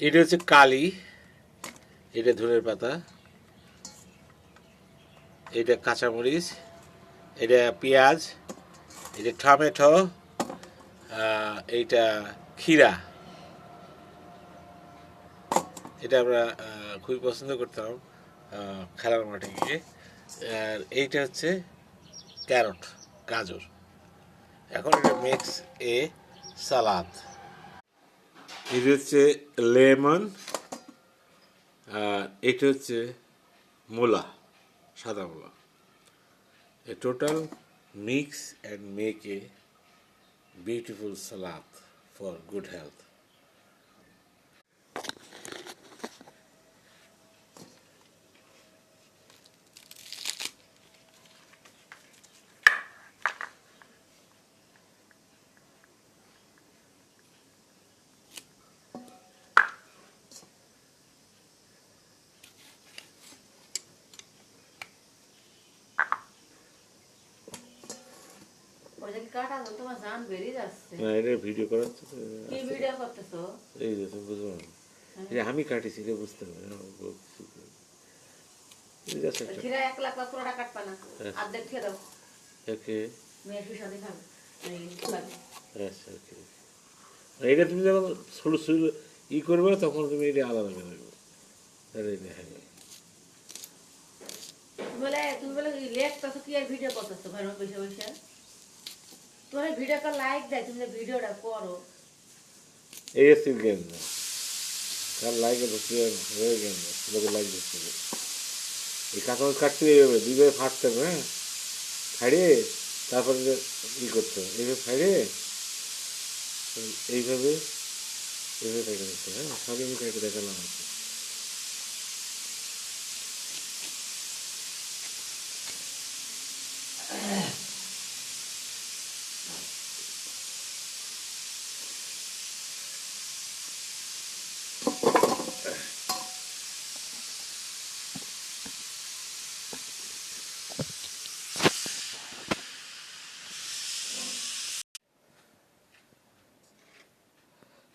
এটা হচ্ছে কালি, এটা ধনের পাতা, এটা কাঁচামরিচ, এটা পেঁয়াজ, এটা টমেটো, এইটা ক্ষীরা। এটা আমরা খুবই পছন্দ করতাম খেলার মাঠে গিয়ে। আর এইটা হচ্ছে ক্যারট, গাজর। এখন এটা মিক্স এ সালাদ। এটা হচ্ছে লেমন, আর এটা হচ্ছে মূলা, সাদা মূলা। A total mix and make a beautiful salad for good health. এটা ভিডিও করার এই যে তুমি বুঝবো না, এটা আমি কাটিছি, এটা বুঝতে হবে। এটা তুমি যখন ছোট ছোট করবে তখন তুমি এটা আলাদা করে দেবে। তুমি বলে লেখতেছো কি আর ভিডিও করতেছো ভাই বসে বসে? তোমার ভিডিওটা লাইক দেয়, তুমি ভিডিওটা করো। এই হচ্ছে গেম না, কার লাইক হয়ে গেম না, লোকে লাইক দিচ্ছে। এই কাঁচামরিচ কাটতে এইভাবে দুইভাবে ফাটতে হবে, হ্যাঁ, ফাড়িয়ে তারপরে করতে হবে, এইভাবে ফাড়িয়ে এইভাবে এইভাবে কেটে দিতে হবে। হ্যাঁ, সবই আমি কেটে দেখালাম আর কি।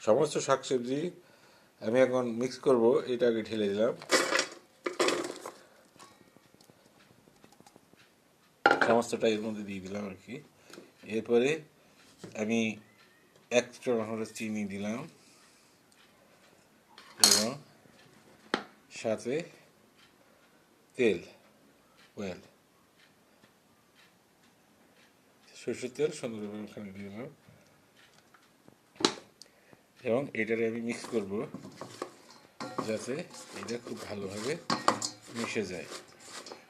সমস্ত শাকসবজি আমি এখন মিক্স করব, এটা আগে ঢেলে দিলাম। সমস্তটা এর মধ্যে দিয়ে দিলাম আর কি। এরপরে আমি 1 চামচ চিনি দিলাম এবং সাথে তেল, অয়েল, সরষের তেল সুন্দরভাবে ওখানে দিয়ে দিলাম এবং এটারে আমি মিক্স করব যাতে এটা খুব ভালোভাবে মিশে যায়।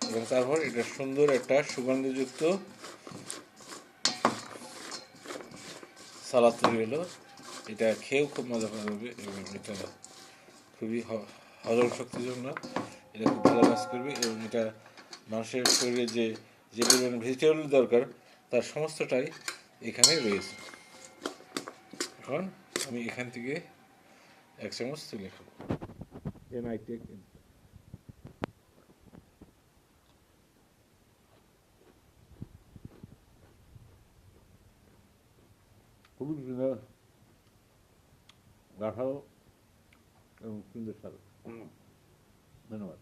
এবং তারপর এটা সুন্দর একটা সুগন্ধযুক্ত সালাদ তৈরি হলো। এটা খেয়েও খুব মজা পাওয়া যাবে এবং এটা খুবই হজম শক্তির জন্য এটা খুব ভালো কাজ করবে এবং এটা মানুষের শরীরে যে যে পরিমাণ ভেজিটেবল দরকার তার সমস্তটাই এখানে রয়েছে। এখন আমি এখান থেকে 1 চামচ তুলে খাবো। খুবই গাঠালো এবং সুন্দর স্বাদ। ধন্যবাদ।